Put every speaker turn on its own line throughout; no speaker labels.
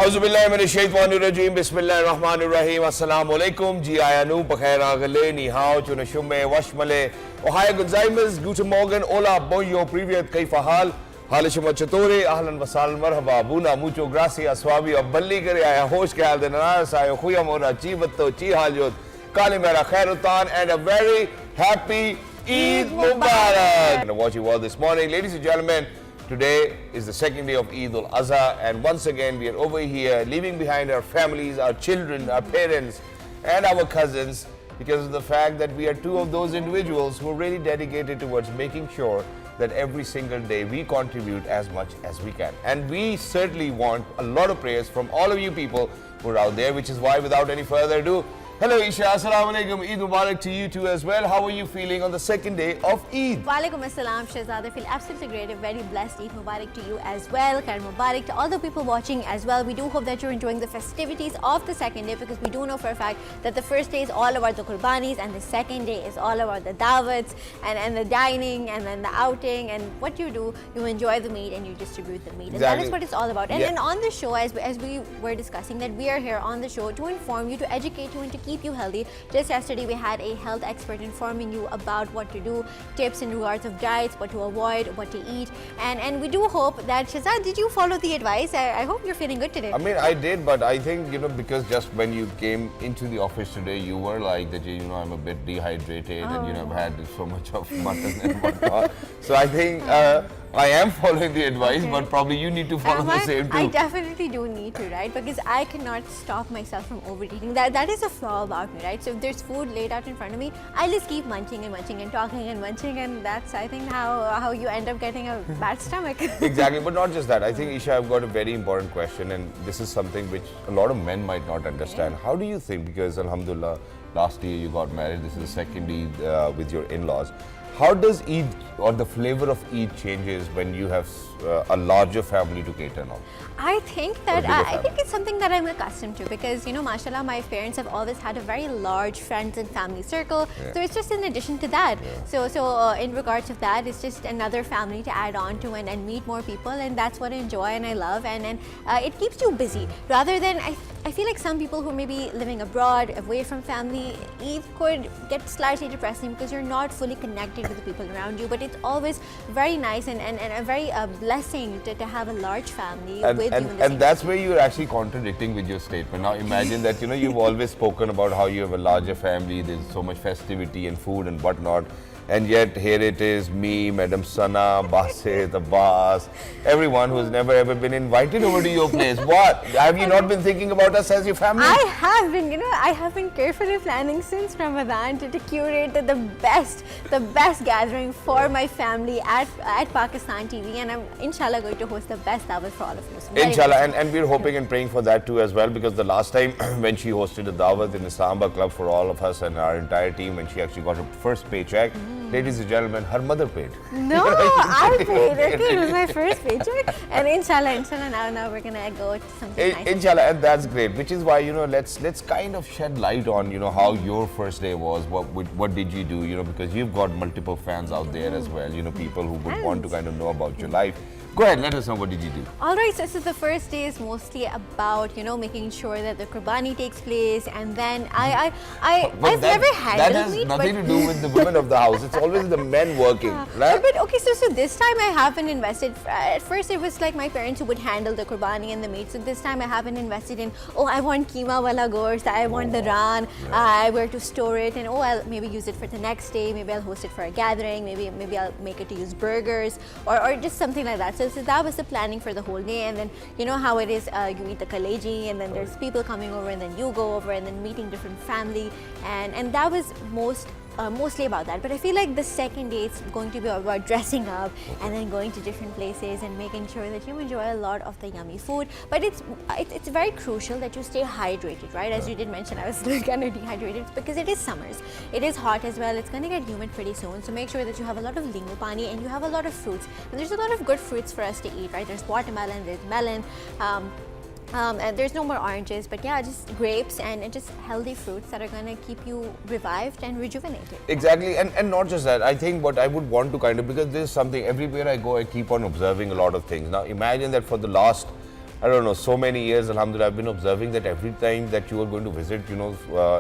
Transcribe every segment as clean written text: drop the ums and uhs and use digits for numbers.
Auzubillahiminash-shaytanir-rajim. Bismillahir-rahmanir-rahim. Assalamualaikum. Ji ayanu bakhair agale ni hao chunashume washmale. Ohio gozaima's guten morgen. Hola, bonjour, privyet, kaifa hal? Halishma chatore, ahlan wa sahlan, marhaba, buna, mucho gracias, swabi, abballi kare aya, hosh ke hal de nanas ayo, khuyam ora, chi batto, chi haljot, kali mera khairutan, and a very happy Eid Mubarak. And I watch you all this morning, ladies and gentlemen. Today is the second day of Eid al-Adha, and once again we are over here leaving behind our families, our children, our parents and our cousins, because of the fact that we are two of those individuals who are really dedicated towards making sure that every single day we contribute as much as we can. And we certainly want a lot of prayers from all of you people who are out there, which is why without any further ado, hello Isha, Assalamu alaikum, Eid Mubarak to you too as well. How are you feeling on the second day of Eid?
Walaikum assalam, Shahzad. I feel absolutely great. A very blessed Eid Mubarak to you as well. Khair Mubarak to all the people watching as well. We do hope that you're enjoying the festivities of the second day, because we do know for a fact that the first day is all about the qurbanis and the second day is all about the dawats and the dining and then the outing, and what you do, you enjoy the meat and you distribute the meat. Exactly. And that is what it's all about. And on the show, as we were discussing, that we are here on the show to inform you, to educate you and to keep you healthy. Just yesterday we had a health expert informing you about what to do, tips in regards of diets, what to avoid, what to eat, and we do hope that, Shahzad, did you follow the advice? I hope you're feeling good today.
I mean, I did, but I think, because just when you came into the office today, you were like that, I'm a bit dehydrated and I've had so much of mutton and whatnot. So I think I am following the advice, but probably you need to follow the same too.
I definitely do need to, right? Because I cannot stop myself from overeating. That is a flaw about me, right? So if there's food laid out in front of me, I just keep munching and munching and talking and munching, and that's, I think, how you end up getting a bad stomach.
Exactly, but not just that. I think, Isha, I've got a very important question, and this is something which a lot of men might not understand. How do you think, because Alhamdulillah, last year you got married, this is the second Eid with your in-laws. How does Eid, or the flavor of Eid, changes when you have a larger family to cater now?
I think that I think it's something that I'm accustomed to, because mashallah, my parents have always had a very large friends and family circle. So it's just in addition to that. So in regards of that, it's just another family to add on to and meet more people, and that's what I enjoy and I love, and it keeps you busy. Rather than, I feel like some people who may be living abroad, away from family, Eid could get slightly depressing because you're not fully connected with the people around you. But it's always very nice and a very blessing to have a large family with you.
And that's where you're actually contradicting with your statement. Now imagine that you've always spoken about how you have a larger family, there's so much festivity and food and whatnot. And yet here it is, me, Madam Sana, Basit, Abbas, everyone who's never ever been invited over to your place. What? Have you not been thinking about us as your family?
I have been, I have been carefully planning since Ramadan to curate the best gathering for my family at Pakistan TV, and I'm inshallah going to host the best dawat for all of you. So
inshallah, and we're hoping and praying for that too as well, because the last time when she hosted a dawat in the Samba Club for all of us and our entire team, when she actually got her first paycheck, ladies and gentlemen, her mother paid.
No, I paid. Okay, it was my first paycheck. And inshallah, now we're going to go to something nice.
Inshallah, and that's great. Which is why, let's kind of shed light on, how your first day was. What did you do? Because you've got multiple fans out there as well. People who would want to kind of know about your life. Go ahead, let us know, what did you do?
Alright, so the first day is mostly about, making sure that the qurbani takes place, and then I've never handled
that has
meat,
nothing to do with the women of the house. It's always the men working, right?
But okay, so this time I haven't invested. At first it was like my parents who would handle the qurbani and the meat. So this time I haven't invested in, I want keema wala gosht, I want the ran, where to store it, and I'll maybe use it for the next day, maybe I'll host it for a gathering, maybe I'll make it to use burgers or just something like that. So that was the planning for the whole day, and then you know how it is, you eat the kaleji, and then there's people coming over, and then you go over, and then meeting different family, and that was mostly about that. But I feel like the second day it's going to be about dressing up and then going to different places and making sure that you enjoy a lot of the yummy food. But it's very crucial that you stay hydrated, right? As you did mention, I was kind of dehydrated because it is summers. It is hot as well. It's going to get humid pretty soon. So make sure that you have a lot of lingu pani and you have a lot of fruits. And there's a lot of good fruits for us to eat, right? There's watermelon, there's melon. And there's no more oranges, but yeah, just grapes and just healthy fruits that are going to keep you revived and rejuvenated.
Exactly, and not just that. I think what I would want to kind of, because this is something, everywhere I go, I keep on observing a lot of things. Now imagine that for the last I don't know, so many years, alhamdulillah, I've been observing that every time that you are going to visit,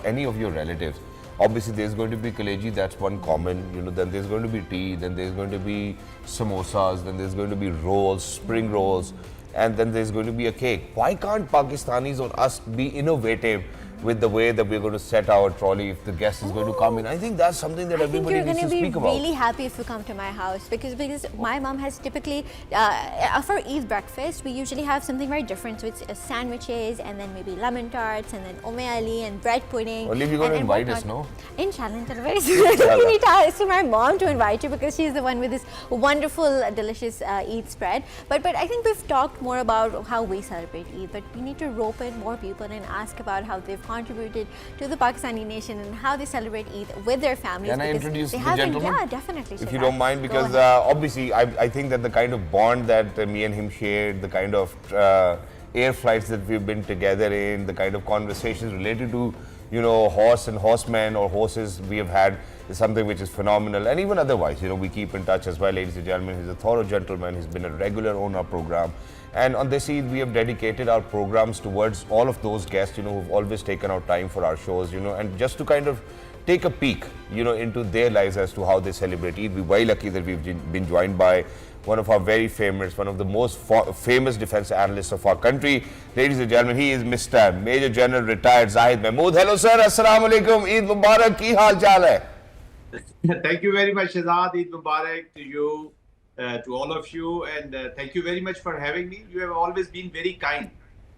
any of your relatives, obviously there's going to be kaleji, that's one common, then there's going to be tea, then there's going to be samosas, then there's going to be rolls, spring rolls, and then there's going to be a cake. Why can't Pakistanis or us be innovative with the way that we're going to set our trolley if the guest is going to come in? I think that's something that everybody needs to speak about.
You're going to be really happy if you come to my house because my mom has typically, for Eid breakfast, we usually have something very different. So it's sandwiches and then maybe lemon tarts and then umme ali and bread pudding.
Only you're going to invite us, no?
Inshallah, very soon. You need to ask my mom to invite you because she's the one with this wonderful, delicious Eid spread. But I think we've talked more about how we celebrate Eid, but we need to rope in more people and ask about how they've contributed to the Pakistani nation and how they celebrate Eid with their families.
Can I introduce the gentleman?
Yeah, definitely.
If you don't mind, because obviously I think that the kind of bond that me and him shared, the kind of air flights that we've been together in, the kind of conversations related to, horse and horsemen or horses we have had is something which is phenomenal. And even otherwise, we keep in touch as well, ladies and gentlemen. He's a thorough gentleman. He's been a regular on our program. And on this Eid, we have dedicated our programs towards all of those guests, who've always taken out time for our shows, and just to kind of take a peek, into their lives as to how they celebrate Eid. We're very lucky that we've been joined by one of our very famous, one of the most famous defense analysts of our country. Ladies and gentlemen, he is Mr. Major General Retired Zahid Mahmood. Hello, sir. Assalamu alaikum. Eid Mubarak. Ki hal chal hai?
Thank you very much, Shahzad. Eid Mubarak to you. To all of you, and thank you very much for having me. You have always been very kind,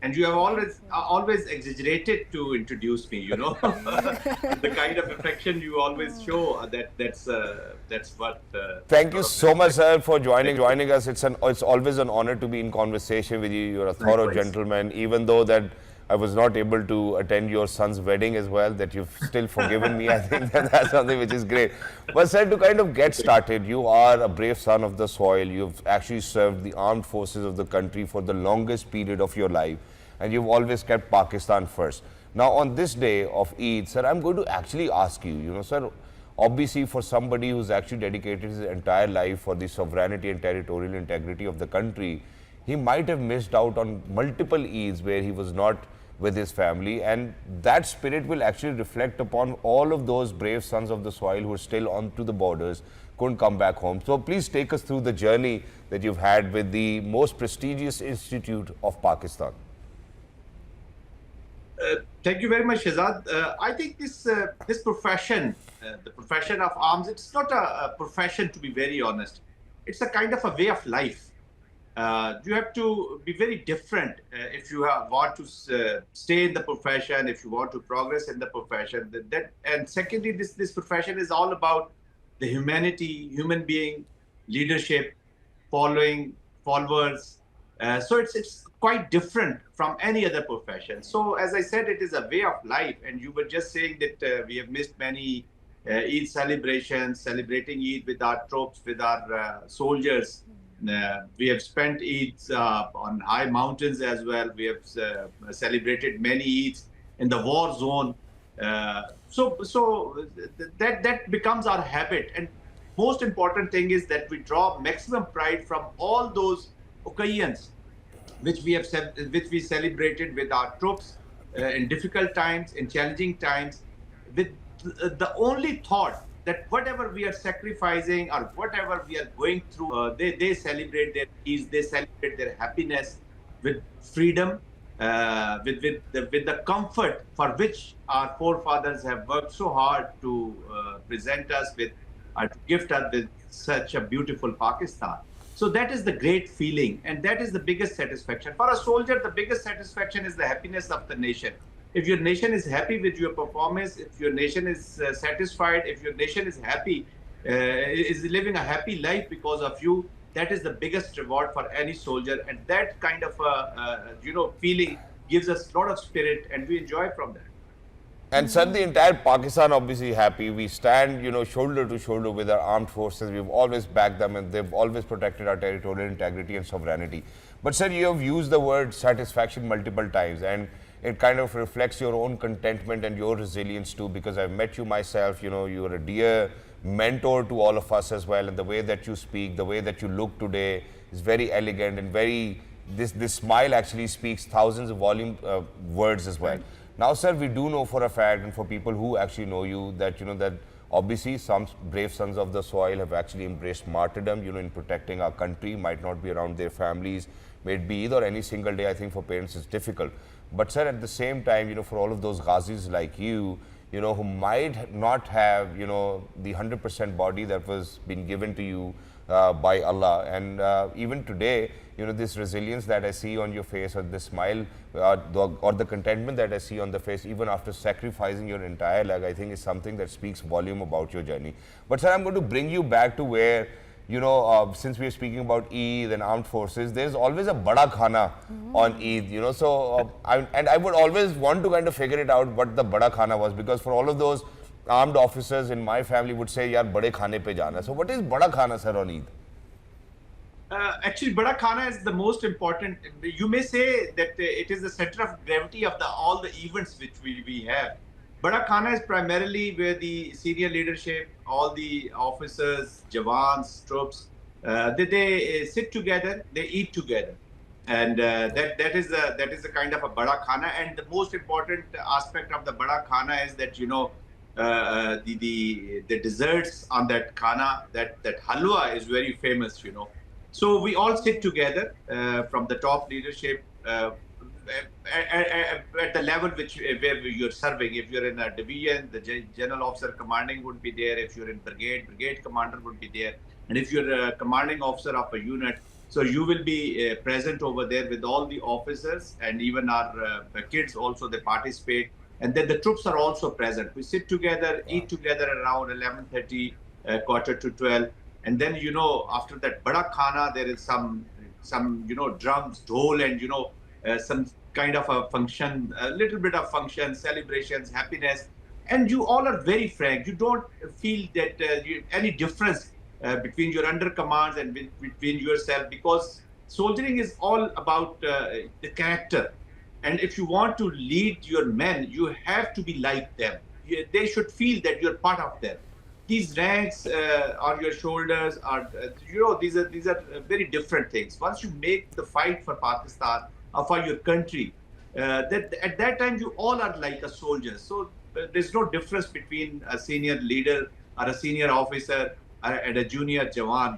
and you have always exaggerated to introduce me. The kind of affection you always show. That's what.
Thank you so much, sir, for joining us. It's always an honor to be in conversation with you. You're a thorough gentleman, even though that I was not able to attend your son's wedding as well, that you've still forgiven me. I think that's something which is great. But sir, to kind of get started, you are a brave son of the soil. You've actually served the armed forces of the country for the longest period of your life. And you've always kept Pakistan first. Now on this day of Eid, sir, I'm going to actually ask you, sir, obviously for somebody who's actually dedicated his entire life for the sovereignty and territorial integrity of the country, he might have missed out on multiple Eids where he was not with his family, and that spirit will actually reflect upon all of those brave sons of the soil who are still onto the borders, couldn't come back home. So please take us through the journey that you've had with the most prestigious institute of Pakistan.
Thank you very much, Shahzad. I think this profession, the profession of arms, it's not a profession, to be very honest. It's a kind of a way of life. You have to be very different if you want to stay in the profession, if you want to progress in the profession. And secondly, this profession is all about the humanity, human being, leadership, followers. So it's quite different from any other profession. So as I said, it is a way of life. And you were just saying that we have missed many Eid celebrations, celebrating Eid with our troops, with our soldiers. We have spent Eids on high mountains as well. We have celebrated many Eids in the war zone. So that becomes our habit. And most important thing is that we draw maximum pride from all those occasions which we celebrated with our troops in difficult times, in challenging times, with the only thought that whatever we are sacrificing or whatever we are going through, they celebrate their peace, they celebrate their happiness with freedom, with the comfort for which our forefathers have worked so hard to present us with, to gift us with such a beautiful Pakistan. So that is the great feeling, and that is the biggest satisfaction. For a soldier, the biggest satisfaction is the happiness of the nation. If your nation is happy with your performance, if your nation is satisfied, if your nation is happy, is living a happy life because of you, that is the biggest reward for any soldier. And that kind of feeling gives us a lot of spirit, and we enjoy from that.
And sir, the entire Pakistan obviously happy. We stand, shoulder to shoulder with our armed forces. We've always backed them, and they've always protected our territorial integrity and sovereignty. But sir, you have used the word satisfaction multiple times, and it kind of reflects your own contentment and your resilience too, because I've met you myself. You are a dear mentor to all of us as well, and the way that you speak, the way that you look today is very elegant and very this smile actually speaks thousands of words as well. Now, sir, we do know for a fact, and for people who actually know you, that that obviously some brave sons of the soil have actually embraced martyrdom, in protecting our country, might not be around their families, may it be Eid or any single day. I think for parents it's difficult. But sir, at the same time, for all of those Ghazis like you, who might not have, the 100% body that was been given to you by Allah. And even today, this resilience that I see on your face, or the smile, or the contentment that I see on the face, even after sacrificing your entire life, I think is something that speaks volume about your journey. But sir, I'm going to bring you back to where, since we are speaking about Eid and armed forces, there's always a bada khana on Eid, so I would always want to kind of figure it out what the bada khana was, because for all of those armed officers in my family would say, yaar, bade khane pe jana. So what is bada khana, sir, on Eid?
Actually, Bada Khana is the most important. You may say that it is the center of gravity of all the events which we have. Bada Khana is primarily where the senior leadership, all the officers, jawans, troops, they sit together, they eat together, and that is the kind of a Bada Khana. And the most important aspect of the Bada Khana is that the desserts on that khana, that halwa is very famous. So we all sit together from the top leadership at the level where you're serving. If you're in a division, the general officer commanding would be there. If you're in brigade commander would be there. And if you're a commanding officer of a unit, so you will be present over there with all the officers, and even our kids also, they participate. And then the troops are also present. We sit together, eat together around 11:30, quarter to 12. And then, after that Bada Khana, there is some drums, dhol, and, some kind of a function, a little bit of function, celebrations, happiness. And you all are very frank. You don't feel that any difference between your undercommands and between yourself, because soldiering is all about the character. And if you want to lead your men, you have to be like them. They should feel that you're part of them. These ranks on your shoulders are, these are very different things. Once you make the fight for Pakistan or for your country, that at that time you all are like a soldier. So there's no difference between a senior leader or a senior officer and a junior Jawan.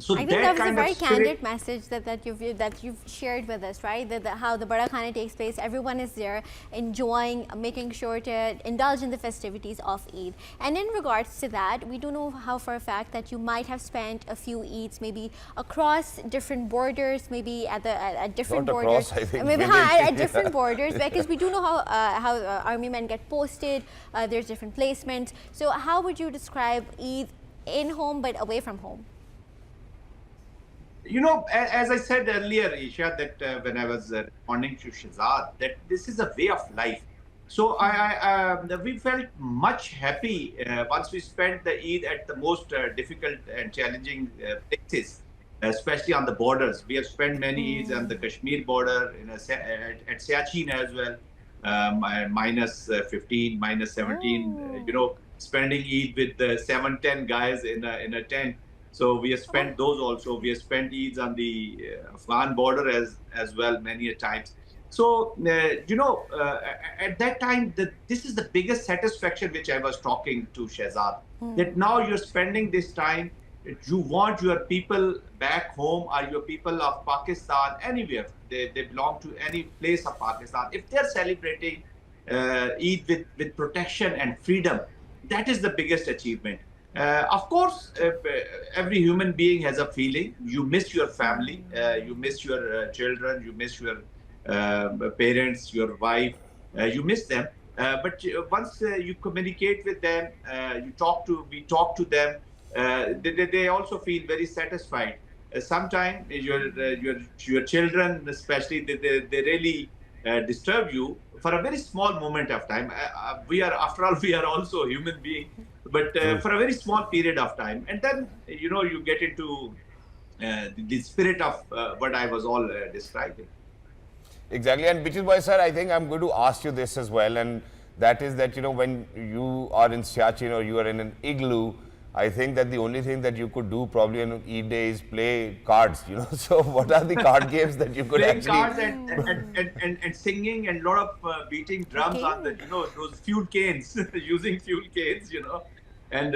So
I think that was a very candid
spirit,
message that you've shared with us, right? How the Bada Khana takes place. Everyone is there enjoying, making sure to indulge in the festivities of Eid. And in regards to that, we do know how for a fact that you might have spent a few Eids maybe across different borders, maybe at different
Not
borders,
across, I think.
maybe at different borders, because we do know how army men get posted. There's different placements. So how would you describe Eid in home but away from home?
As I said earlier, Isha, that when I was responding to Shahzad, that this is a way of life. So we felt much happy once we spent the Eid at the most difficult and challenging places, especially on the borders. We have spent many Eids on the Kashmir border, at Siachen as well, -15, -17. Spending Eid with the 7-10 guys in a tent. So we have spent those also. We have spent Eids on the Afghan border as well many a times. So, at that time, this is the biggest satisfaction which I was talking to Shahzad, that now you're spending this time, you want your people back home or your people of Pakistan, anywhere, they belong to any place of Pakistan. If they're celebrating Eid with protection and freedom, that is the biggest achievement. Of course, every human being has a feeling. You miss your family, you miss your children, you miss your parents, your wife, you miss them. But once you communicate with them, we talk to them, they also feel very satisfied. Sometimes your children, especially, they really disturb you for a very small moment of time. After all, we are also human beings, but for a very small period of time, and then you get into the spirit of what I was all describing.
Exactly, and which is why, sir, I think I'm going to ask you this as well, and that is that when you are in Siachen or you are in an igloo, I think that the only thing that you could do probably on Eid day is play cards, you know. So what are the card games that you could
Playing
actually...
cards and singing and a lot of beating drums on the,
Okay.
those fuel canes, using fuel canes, and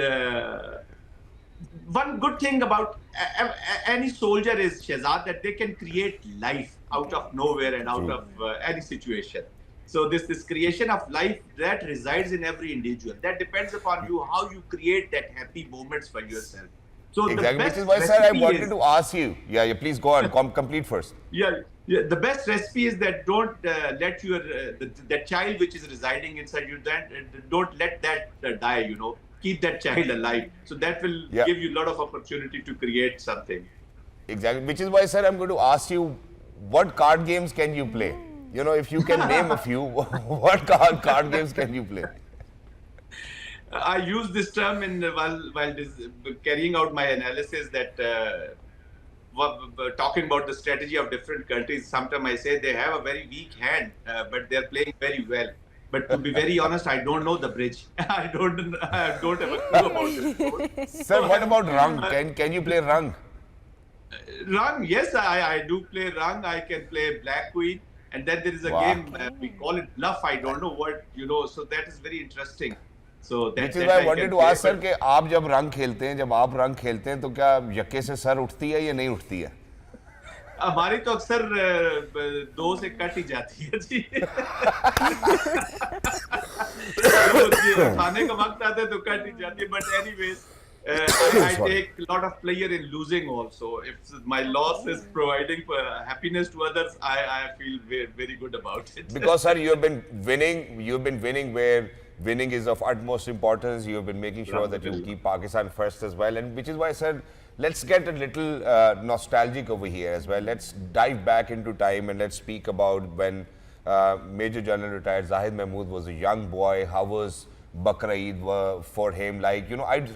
one good thing about any soldier is, Shehzad, that they can create life out of nowhere and out of any situation. So this creation of life that resides in every individual. That depends upon you how you create that happy moments for yourself. So the
Exactly, which is
best
why, sir, I
recipe
wanted
is
to ask you. Yeah, please go on, complete first.
yeah. The best recipe is that don't let your that child which is residing inside you, that don't let that die. Keep that child alive. So that will
Yeah,
give you a lot of opportunity to create something.
exactly, which is why, sir, I'm going to ask you, what card games can you play? You know, if you can name a few, what card games can you play?
I use this term in carrying out my analysis that talking about the strategy of different countries. Sometimes I say they have a very weak hand, but they're playing very well. But to be very honest, I don't know the bridge. I don't have a clue about this board.
Sir, what about Rung? Can you play Rung?
Rung, yes, I do play Rung. I can play Black Queen. And then there is a
Wow.
game, we call it Bluff. I don't know what, so that is very interesting. So
Which
that,
is
that
why I
I
wanted
can
to
play.
ask, sir, कि आप जब रंग खेलते हैं, जब आप रंग खेलते हैं, तो क्या यक्के से सर उठती है या नहीं उठती है?
हमारी तो अक्सर दो से कट ही जाती है जी। जब उठाने का वक्त आता है तो कट ही जाती है। But anyways, I
Sorry.
take a lot of pleasure in losing also. If my loss is providing happiness to others, I feel very, very good about it.
Because, sir, you have been winning where winning is of utmost importance. You have been making sure that you keep Pakistan first as well. And which is why, sir, let's get a little nostalgic over here as well. Let's dive back into time and let's speak about when Major General Retired Zahid Mahmood was a young boy. How was Bakra Eid for him? Like,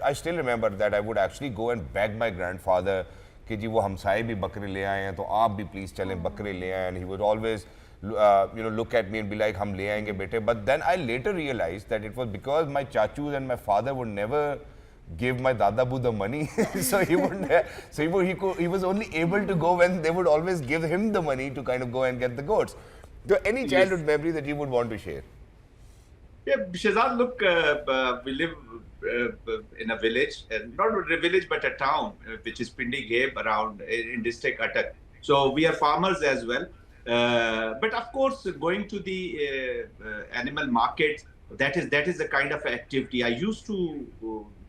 I still remember that I would actually go and beg my grandfather कि जी वो हमसाए भी बकरे ले आए हैं तो आप भी प्लीज़ चलें बकरे ले आए, and he would always look at me and be like हम ले आएंगे बेटे. But then I later realized that it was because my chachus and my father would never give my dadabu the money. So he was only able to go when they would always give him the money to kind of go and get the goats. So any childhood memory that you would want to share?
Yeah, Shehzad, look, we live in a village, not a village, but a town, which is Pindi Gabe around in district Attak. So we are farmers as well. But of course, going to the animal market, that is the kind of activity. I used to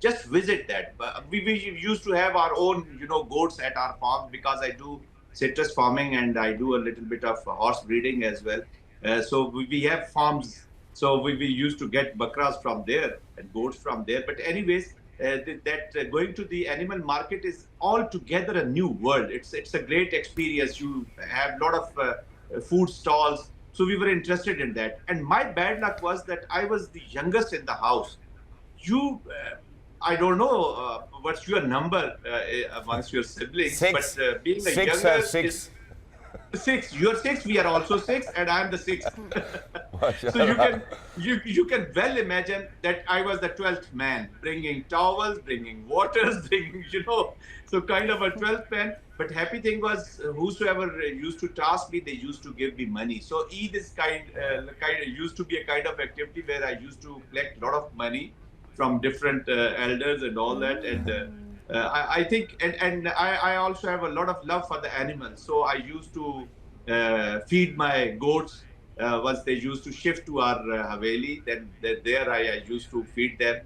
just visit that. We used to have our own, goats at our farms because I do citrus farming and I do a little bit of horse breeding as well. So we have farms. So we used to get bakras from there and goats from there. But anyways, going to the animal market is altogether a new world. It's a great experience. You have a lot of food stalls. So we were interested in that. And my bad luck was that I was the youngest in the house. I don't know what's your number amongst your siblings,
Six.
but being the
Six,
younger
six.
is six. You're six. We are also six, and I'm the sixth. So
Mashallah.
you can well imagine that I was the 12th man, bringing towels, bringing waters, bringing so kind of a 12th man. But happy thing was, whosoever used to task me, they used to give me money. So Eid is used to be a kind of activity where I used to collect a lot of money from different elders and all that. And I think, and I also have a lot of love for the animals. So I used to feed my goats. Once they used to shift to our Haveli, then there I used to feed them,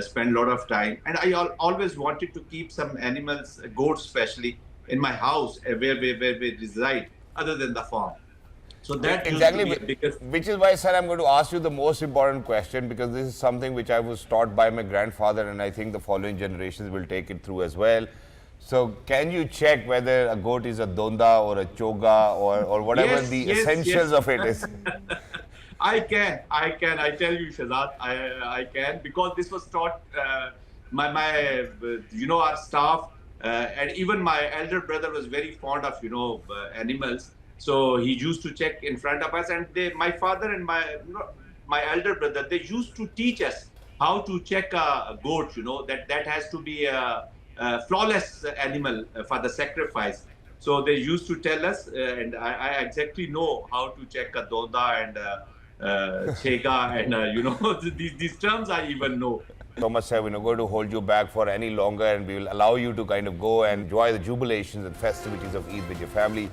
spend a lot of time. And I always wanted to keep some animals, goats especially, in my house where we reside, other than the farm. So that
Exactly,
used to be a biggest.
which is why, sir, I'm going to ask you the most important question, because this is something which I was taught by my grandfather, and I think the following generations will take it through as well. So, can you check whether a goat is a donda or a choga or whatever
Yes,
the
yes,
essentials
yes.
of it is?
I tell you, Shehzad, I can, because this was taught our staff, and even my elder brother was very fond of, animals. So he used to check in front of us, and my father and my elder brother, they used to teach us how to check a goat, that has to be a flawless animal for the sacrifice. So they used to tell us, and I exactly know how to check a doda and chega, and these terms I even know.
Thomas said, we're not going to hold you back for any longer, and we will allow you to kind of go and enjoy the jubilations and festivities of Eid with your family.